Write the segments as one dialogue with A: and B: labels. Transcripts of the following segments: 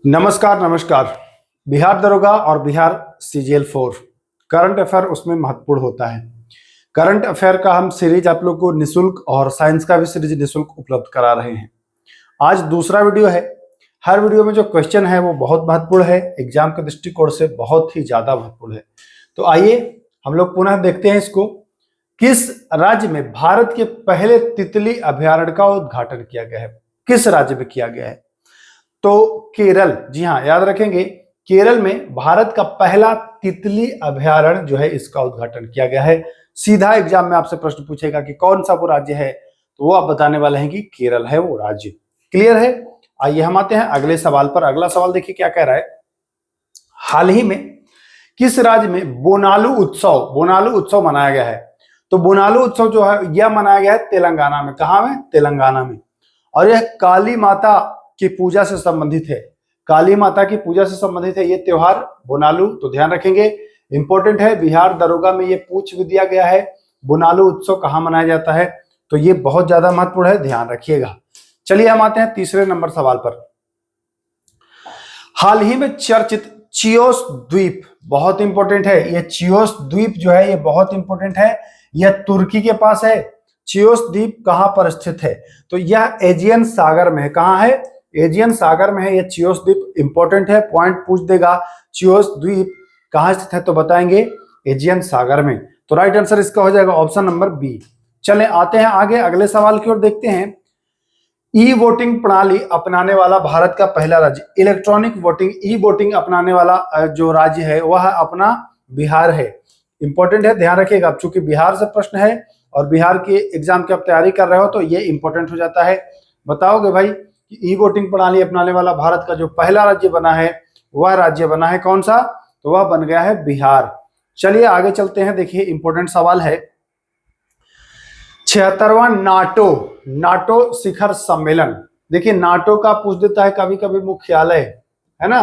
A: नमस्कार नमस्कार। बिहार दरोगा और बिहार सीजीएल 4 करंट अफेयर उसमें महत्वपूर्ण होता है। करंट अफेयर का हम सीरीज आप लोग को निशुल्क और साइंस का भी सीरीज निशुल्क उपलब्ध करा रहे हैं। आज दूसरा वीडियो है। हर वीडियो में जो क्वेश्चन है वो बहुत महत्वपूर्ण है, एग्जाम के दृष्टिकोण से बहुत ही ज्यादा महत्वपूर्ण है। तो आइए हम लोग पुनः देखते हैं इसको। किस राज्य में भारत के पहले तितली अभयारण्य का उद्घाटन किया गया है? किस राज्य में किया गया है? तो केरल। जी हाँ, याद रखेंगे, केरल में भारत का पहला तितली अभयारण्य जो है इसका उद्घाटन किया गया है। सीधा एग्जाम में आपसे प्रश्न पूछेगा कि कौन सा वो राज्य है, तो वो आप बताने वाले हैं कि केरल है वो राज्य। क्लियर है? आइए हम आते हैं अगले सवाल पर। अगला सवाल देखिए क्या कह रहा है। हाल ही में किस राज्य में बोनालू उत्सव मनाया गया है? तो बोनालू उत्सव जो है यह मनाया गया है तेलंगाना में। कहां में? तेलंगाना में। और यह काली माता की पूजा से संबंधित है। काली माता की पूजा से संबंधित है ये त्योहार बोनालू। तो ध्यान रखेंगे, इंपॉर्टेंट है। बिहार दरोगा में ये पूछ भी दिया गया है, बोनालू उत्सव कहां मनाया जाता है, तो ये बहुत ज्यादा महत्वपूर्ण है, ध्यान रखिएगा। चलिए हम आते हैं तीसरे नंबर सवाल पर। हाल ही में चर्चित चियोस द्वीप बहुत इंपॉर्टेंट है। ये चियोस द्वीप जो है ये बहुत इंपॉर्टेंट है। यह तुर्की के पास है। चियोस द्वीप कहां पर स्थित है? तो यह एजियन सागर में है। कहां है? एजियन सागर में है ये चियोस द्वीप। इंपॉर्टेंट है, पॉइंट पूछ देगा। चियोस द्वीप कहां स्थित है तो बताएंगे एजियन सागर में। तो राइट आंसर इसका हो जाएगा ऑप्शन नंबर बी। चलें आते हैं आगे अगले सवाल की ओर देखते हैं। ई वोटिंग प्रणाली अपनाने वाला भारत का पहला राज्य, इलेक्ट्रॉनिक वोटिंग ई वोटिंग अपनाने वाला जो राज्य है वह अपना बिहार है। इंपॉर्टेंट है, ध्यान रखिएगा। चूंकि बिहार से प्रश्न है और बिहार के एग्जाम की आप तैयारी कर रहे हो तो ये इंपॉर्टेंट हो जाता है। बताओगे भाई कि ई वोटिंग प्रणाली अपनाने वाला भारत का जो पहला राज्य बना है वह राज्य बना है कौन सा? तो वह बन गया है बिहार। चलिए आगे चलते हैं। देखिए इंपॉर्टेंट सवाल है। 76वां नाटो शिखर सम्मेलन। देखिए नाटो का पूछ देता है कभी कभी मुख्यालय, है ना।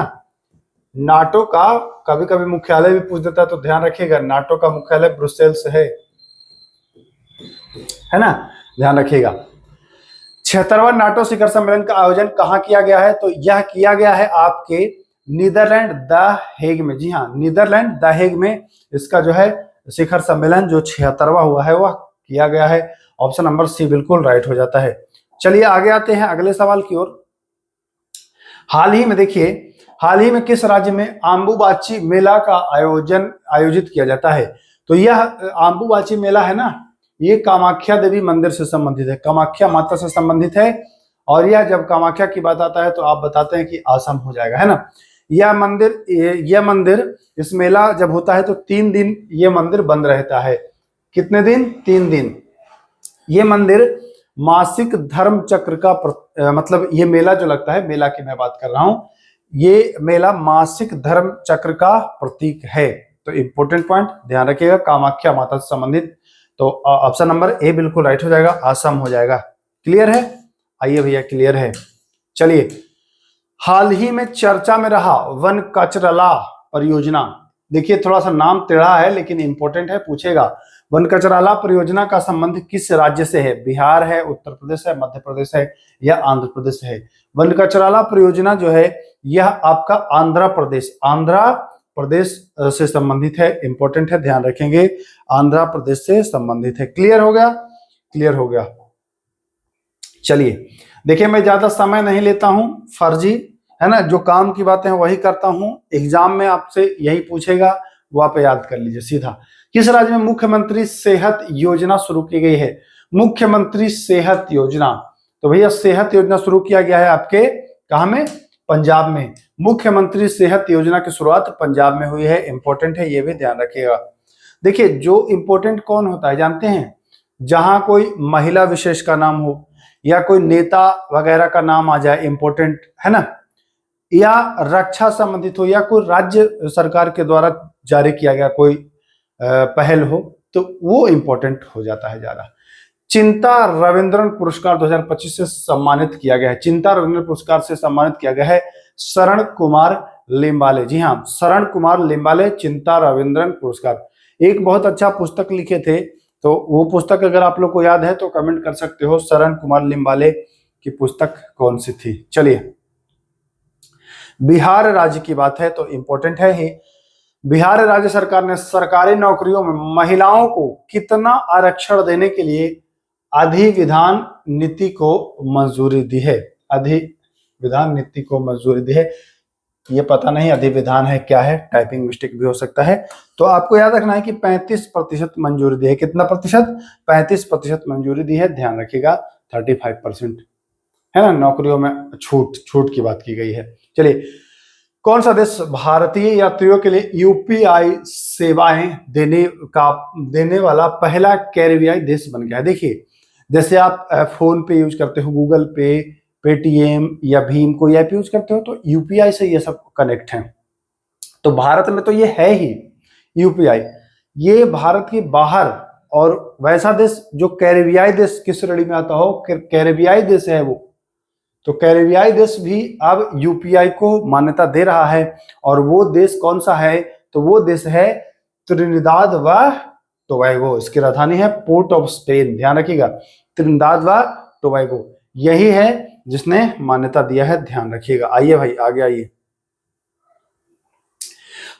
A: नाटो का कभी कभी मुख्यालय भी पूछ देता है, तो ध्यान रखिएगा नाटो का मुख्यालय ब्रुसेल्स है ना, ध्यान रखिएगा। 76वां नाटो शिखर सम्मेलन का आयोजन कहां किया गया है? तो यह किया गया है आपके नीदरलैंड द हेग में। जी हाँ, नीदरलैंड द हेग में इसका जो है शिखर सम्मेलन जो 76वां हुआ है वह किया गया है। ऑप्शन नंबर सी बिल्कुल राइट हो जाता है। चलिए आगे आते हैं अगले सवाल की ओर। हाल ही में देखिए, हाल ही में किस राज्य में आम्बुबाची मेला का आयोजित किया जाता है? तो यह आम्बुबाची मेला है ना, ये कामाख्या देवी मंदिर से संबंधित है, कामाख्या माता से संबंधित है। और यह जब कामाख्या की बात आता है तो आप बताते हैं कि आसम हो जाएगा, है ना। यह मंदिर इस मेला जब होता है तो 3 दिन ये मंदिर बंद रहता है। कितने दिन? 3 दिन। ये मंदिर मासिक धर्म चक्र का मतलब ये मेला जो लगता है, मेला की मैं बात कर रहा हूं, ये मेला मासिक धर्म चक्र का प्रतीक है। तो इंपॉर्टेंट पॉइंट ध्यान रखिएगा, कामाख्या माता से संबंधित। तो ऑप्शन नंबर ए बिल्कुल राइट हो जाएगा, आसम हो जाएगा। क्लियर है? आइए भैया क्लियर है। चलिए, हाल ही में चर्चा में रहा वन कचरला परियोजना। देखिए थोड़ा सा नाम टेढ़ा है लेकिन इंपॉर्टेंट है, पूछेगा। वन कचराला परियोजना का संबंध किस राज्य से है? बिहार है, उत्तर प्रदेश है, मध्य प्रदेश है या आंध्र प्रदेश है? वन कचराला परियोजना जो है यह आपका आंध्र प्रदेश से संबंधित है। इंपॉर्टेंट है, ध्यान रखेंगे, आंध्र प्रदेश से संबंधित है। क्लियर हो गया? क्लियर हो गया। चलिए देखिए, मैं ज्यादा समय नहीं लेता हूं, फर्जी है ना, जो काम की बातें हैं वही करता हूं। एग्जाम में आपसे यही पूछेगा, वो आप याद कर लीजिए सीधा। किस राज्य में मुख्यमंत्री सेहत योजना शुरू की गई है? मुख्यमंत्री सेहत योजना, तो भैया सेहत योजना शुरू किया गया है आपके कहां में? पंजाब में। मुख्यमंत्री सेहत योजना की शुरुआत पंजाब में हुई है। इंपॉर्टेंट है, ये भी ध्यान रखिएगा। देखिए जो इंपॉर्टेंट कौन होता है जानते हैं? जहां कोई महिला विशेष का नाम हो या कोई नेता वगैरह का नाम आ जाए, इंपॉर्टेंट है ना, या रक्षा संबंधित हो या कोई राज्य सरकार के द्वारा जारी किया गया कोई पहल हो, तो वो इंपॉर्टेंट हो जाता है ज्यादा। चिंता रविंद्रन पुरस्कार 2025 से सम्मानित किया गया है। चिंता रविंद्रन पुरस्कार से सम्मानित किया गया है शरण कुमार लिम्बाले। जी हाँ, शरण कुमार लिम्बाले, चिंता रविंद्रन पुरस्कार। एक बहुत अच्छा पुस्तक लिखे थे, तो वो पुस्तक अगर आप लोग को याद है तो कमेंट कर सकते हो, शरण कुमार लिम्बाले की पुस्तक कौन सी थी। चलिए, बिहार राज्य की बात है तो इंपॉर्टेंट है ही। बिहार राज्य सरकार ने सरकारी नौकरियों में महिलाओं को कितना आरक्षण देने के लिए अधिविधान नीति को मंजूरी दी है? अधिविधान नीति को मंजूरी दी है। ये पता नहीं अधिविधान है क्या है, टाइपिंग मिस्टेक भी हो सकता है। तो आपको याद रखना है कि 35% मंजूरी दी है। कितना प्रतिशत? 35% मंजूरी दी है, ध्यान रखिएगा। 35% है ना, नौकरियों में छूट की बात की गई है। चलिए, कौन सा देश भारतीय यात्रियों के लिए यूपीआई सेवाएं देने वाला पहला कैरिबियाई देश बन गया है? देखिए, जैसे आप फोन पे यूज करते हो, गूगल पे, पेटीएम या भीम कोई ऐप यूज करते हो, तो यूपीआई से ये सब कनेक्ट है। तो भारत में तो ये है ही यूपीआई। ये भारत के बाहर और वैसा देश जो कैरिबियाई देश किस श्रेणी में आता हो, कैरिबियाई देश है वो, तो कैरिबियाई देश भी अब यूपीआई को मान्यता दे रहा है। और वो देश कौन सा है? तो वो देश है त्रिनिदाद व टोबैगो। इसकी राजधानी है पोर्ट ऑफ स्पेन, ध्यान रखिएगा। त्रिनिदाद व टोबैगो यही है जिसने मान्यता दिया है, ध्यान रखिएगा। आइए भाई आगे आइए।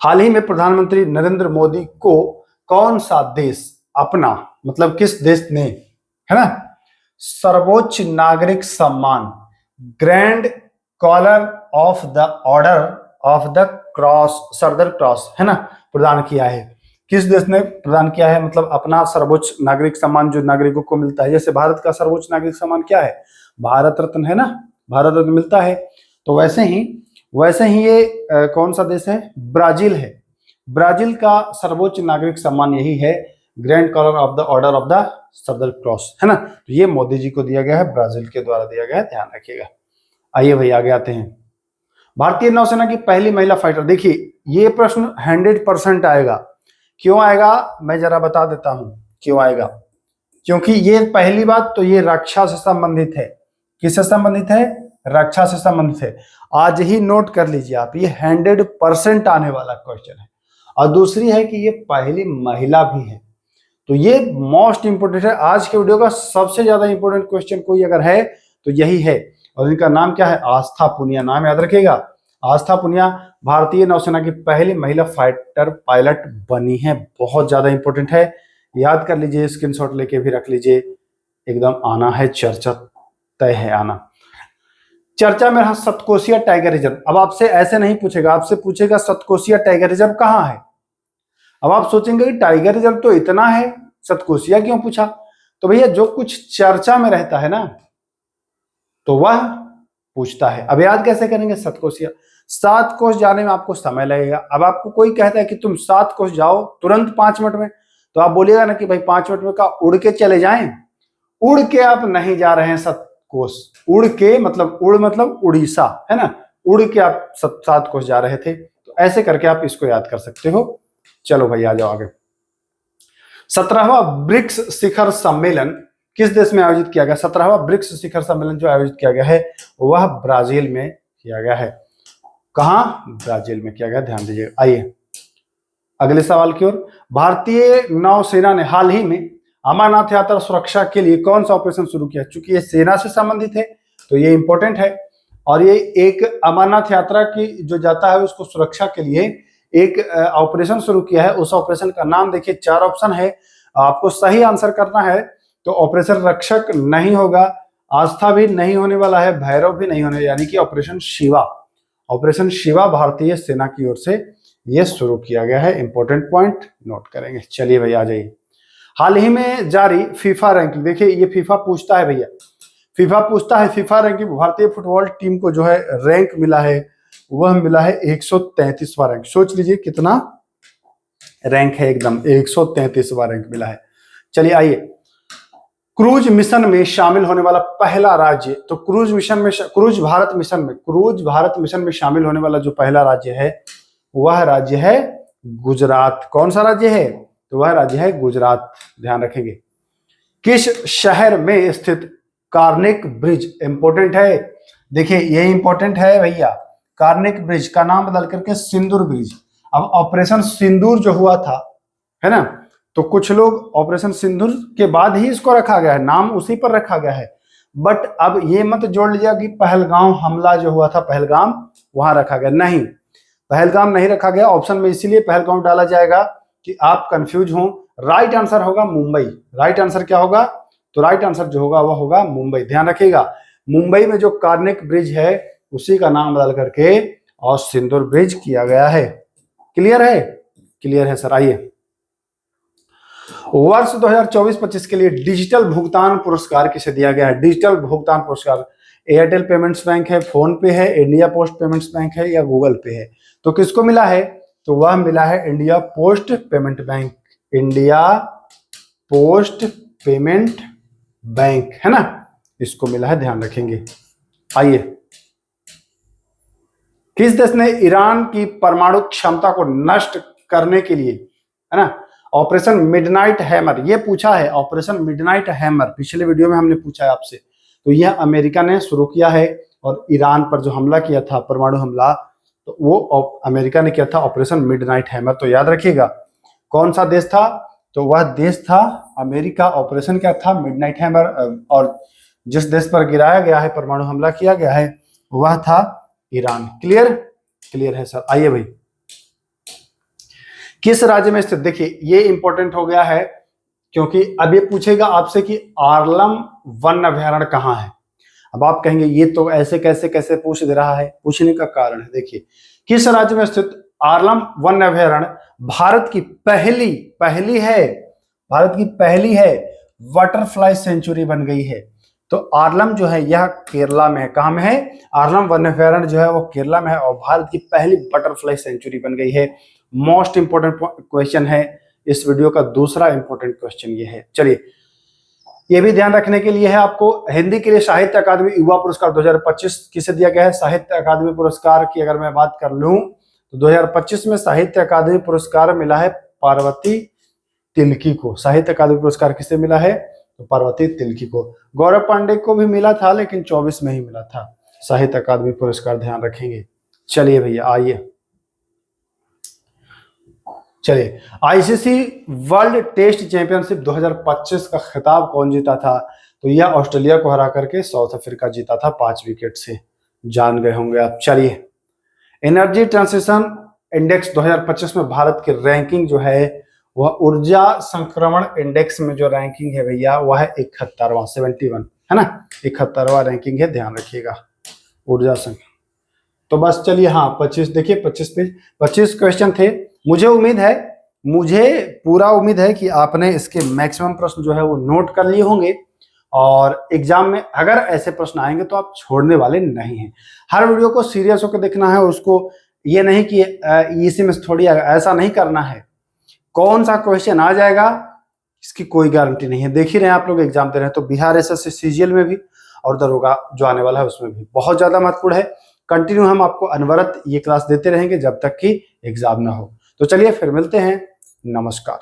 A: हाल ही में प्रधानमंत्री नरेंद्र मोदी को कौन सा देश अपना, मतलब किस देश ने, है ना, सर्वोच्च नागरिक सम्मान grand collar of the order of the cross, Sardar cross, है ना, प्रदान किया है? किस देश ने प्रदान किया है? मतलब अपना सर्वोच्च नागरिक सम्मान जो नागरिकों को मिलता है। जैसे भारत का सर्वोच्च नागरिक सम्मान क्या है? भारत रत्न है ना, भारत रत्न मिलता है। तो वैसे ही ये कौन सा देश है? ब्राजील है। ब्राजील का सर्वोच्च नागरिक सम्मान यही है, grand collar of the order of the Sardar cross, है ना। तो ये मोदी जी को दिया गया है, ब्राजील के द्वारा दिया गया है, ध्यान रखिएगा। आइए भाई आगे आते हैं। भारतीय नौसेना की पहली महिला फाइटर। देखिए, ये प्रश्न 100% आएगा। क्यों आएगा मैं जरा बता देता हूं क्यों आएगा। क्योंकि ये पहली बात तो ये रक्षा से संबंधित है। किससे संबंधित है? रक्षा से संबंधित है। आज ही नोट कर लीजिए आप, ये 100% आने वाला क्वेश्चन है। और दूसरी है कि ये पहली महिला भी है, तो ये मोस्ट इंपोर्टेंट है। आज के वीडियो का सबसे ज्यादा इंपोर्टेंट क्वेश्चन कोई अगर है तो यही है। और इनका नाम क्या है? आस्था पुनिया, नाम याद रखिएगा। आस्था पुनिया भारतीय नौसेना की पहली महिला फाइटर पायलट बनी है। बहुत ज्यादा इंपोर्टेंट है, याद कर लीजिए, स्क्रीनशॉट लेके भी रख लीजिए। एकदम आना है, चर्चा तय है आना। चर्चा में रहा सतकोशिया टाइगर रिजर्व। अब आपसे ऐसे नहीं पूछेगा, आपसे पूछेगा सतकोशिया टाइगर रिजर्व कहाँ है। अब आप सोचेंगे कि टाइगर रिजर्व तो इतना है, सतकोशिया क्यों पूछा? तो भैया जो कुछ चर्चा में रहता है ना, तो वह पूछता है। अब याद कैसे करेंगे? सतकोशिया 7 कोस जाने में आपको समय लगेगा। अब आपको कोई कहता है कि तुम 7 कोस जाओ तुरंत 5 मिनट में, तो आप बोलिएगा ना कि भाई 5 मिनट में का उड़ के चले जाएं। उड़ के आप नहीं जा रहे हैं 7 कोस, उड़ के मतलब उड़ीसा, है ना, उड़ के आप 7 कोस जा रहे थे। तो ऐसे करके आप इसको याद कर सकते हो। चलो भाई आ जाओ आगे। 17वां ब्रिक्स शिखर सम्मेलन किस देश में आयोजित किया गया? 17वां ब्रिक्स शिखर सम्मेलन जो आयोजित किया गया है वह ब्राजील में किया गया है। कहां? ब्राजील में किया गया, ध्यान दीजिए। आइए अगले सवाल की ओर। भारतीय नौसेना ने हाल ही में अमरनाथ यात्रा सुरक्षा के लिए कौन सा ऑपरेशन शुरू किया? चूंकि ये सेना से संबंधित है तो ये इंपॉर्टेंट है। और ये एक अमरनाथ यात्रा की जो जाता है उसको सुरक्षा के लिए एक ऑपरेशन शुरू किया है। उस ऑपरेशन का नाम देखिए, 4 ऑप्शन है, आपको सही आंसर करना है। तो ऑपरेशन रक्षक नहीं होगा, आस्था भी नहीं होने वाला है, भैरव भी नहीं होने, यानी कि ऑपरेशन शिवा। ऑपरेशन शिवा भारतीय सेना की ओर से यह शुरू किया गया है। इंपॉर्टेंट पॉइंट नोट करेंगे। चलिए भाई आ जाइए। हाल ही में जारी फीफा रैंकिंग। देखिए ये फीफा पूछता है भैया, फीफा पूछता है फीफा रैंकिंग। भारतीय फुटबॉल टीम को जो है रैंक मिला है, वह मिला है 133वां रैंक। सोच लीजिए कितना रैंक है, एकदम 133वां रैंक मिला है। चलिए आइए, क्रूज मिशन में शामिल होने वाला पहला राज्य। तो क्रूज भारत मिशन में शामिल होने वाला जो पहला राज्य है वह राज्य है गुजरात। कौन सा राज्य है? तो वह राज्य है गुजरात, ध्यान रखेंगे। किस शहर में स्थित कार्निक ब्रिज? इंपॉर्टेंट है, देखिए ये इंपॉर्टेंट है भैया। कार्निक ब्रिज का नाम बदल करके सिंदूर ब्रिज। अब ऑपरेशन सिंदूर जो हुआ था, है ना, तो कुछ लोग ऑपरेशन सिंदूर के बाद ही इसको रखा गया है, नाम उसी पर रखा गया है। बट अब ये मत जोड़ लीजिए कि पहलगाम हमला जो हुआ था पहलगाम वहां रखा गया, नहीं, पहलगाम नहीं रखा गया। ऑप्शन में इसीलिए पहलगाम डाला जाएगा कि आप कंफ्यूज हो। राइट आंसर होगा मुंबई। राइट आंसर क्या होगा? तो राइट आंसर जो होगा वह होगा मुंबई। ध्यान रखिएगा, मुंबई में जो कार्निक ब्रिज है उसी का नाम बदल करके और सिंदूर ब्रिज किया गया है। क्लियर है? क्लियर है सर। आइए, वर्ष 2024-25 के लिए डिजिटल भुगतान पुरस्कार किसे दिया गया है? डिजिटल भुगतान पुरस्कार एयरटेल पेमेंट्स बैंक है, फोन पे है, इंडिया पोस्ट पेमेंट्स बैंक है या गूगल पे है? तो किसको मिला है? तो वह मिला है India post payment bank. India post payment bank है ना, इसको मिला है, ध्यान रखेंगे। आइए, किस देश ने ईरान की परमाणु क्षमता को नष्ट करने के लिए, है ना, ऑपरेशन मिडनाइट हैमर, ये पूछा है, ऑपरेशन मिडनाइट हैमर पिछले वीडियो में हमने पूछा है आपसे, तो यह अमेरिका ने शुरू किया है। और ईरान पर जो हमला किया था, परमाणु हमला, तो वो अमेरिका ने किया था ऑपरेशन मिडनाइट हैमर। तो याद रखिएगा कौन सा देश था? तो वह देश था अमेरिका। ऑपरेशन क्या था? Midnight hammer. और जिस देश पर गिराया गया है, परमाणु हमला किया गया है, वह था ईरान। क्लियर? क्लियर है सर। आइए भाई, किस राज्य में स्थित, देखिए ये इंपॉर्टेंट हो गया है क्योंकि अब ये पूछेगा आपसे कि आरलम वन अभयारण्य कहाँ है। अब आप कहेंगे ये तो ऐसे कैसे कैसे पूछ दे रहा है, पूछने का कारण है, देखिए किस राज्य में स्थित आरलम वन अभयारण्य भारत की पहली है बटरफ्लाई सेंचुरी बन गई है। तो आरलम जो है यह केरला में है। कहाँ में है? आरलम वन अभयारण्य जो है वो केरला में है और भारत की पहली बटरफ्लाई सेंचुरी बन गई है। मोस्ट इंपोर्टेंट क्वेश्चन है इस वीडियो का। दूसरा इंपोर्टेंट क्वेश्चन ये है, चलिए ये भी ध्यान रखने के लिए है आपको। हिंदी के लिए साहित्य अकादमी युवा पुरस्कार 2025 किसे दिया गया है? साहित्य अकादमी पुरस्कार की अगर मैं बात कर लूं तो 2025 में साहित्य अकादमी पुरस्कार मिला है पार्वती तिलकी को। साहित्य अकादमी पुरस्कार किसे मिला है? तो पार्वती तिलकी को। गौरव पांडे को भी मिला था लेकिन 24 में ही मिला था साहित्य अकादमी पुरस्कार, ध्यान रखेंगे। चलिए भैया, आइए, चलिए, आईसीसी वर्ल्ड टेस्ट चैंपियनशिप 2025 का खिताब कौन जीता था? तो यह ऑस्ट्रेलिया को हरा करके साउथ अफ्रीका जीता था 5 विकेट से, जान गए होंगे आप। चलिए, एनर्जी ट्रांसिशन इंडेक्स 2025 में भारत की रैंकिंग जो है वह ऊर्जा संक्रमण इंडेक्स में जो रैंकिंग है भैया वह है 71वां, 71 है ना, 71वां रैंकिंग है, ध्यान रखिएगा ऊर्जा संक्रमण। तो बस चलिए, हाँ 25, देखिए 25 पे 25 क्वेश्चन थे। मुझे पूरा उम्मीद है कि आपने इसके मैक्सिमम प्रश्न जो है वो नोट कर लिए होंगे और एग्जाम में अगर ऐसे प्रश्न आएंगे तो आप छोड़ने वाले नहीं हैं। हर वीडियो को सीरियस होकर देखना है, उसको ये नहीं कि इसी में थोड़ी, ऐसा नहीं करना है। कौन सा क्वेश्चन आ जाएगा इसकी कोई गारंटी नहीं है। देख ही रहे हैं आप लोग एग्जाम दे रहे हैं, तो बिहार एसएससी सीजीएल में भी और दरोगा जो आने वाला है उसमें भी बहुत ज्यादा महत्वपूर्ण है। कंटिन्यू हम आपको अनवरत ये क्लास देते रहेंगे जब तक कि एग्जाम ना हो। तो चलिए फिर मिलते हैं, नमस्कार।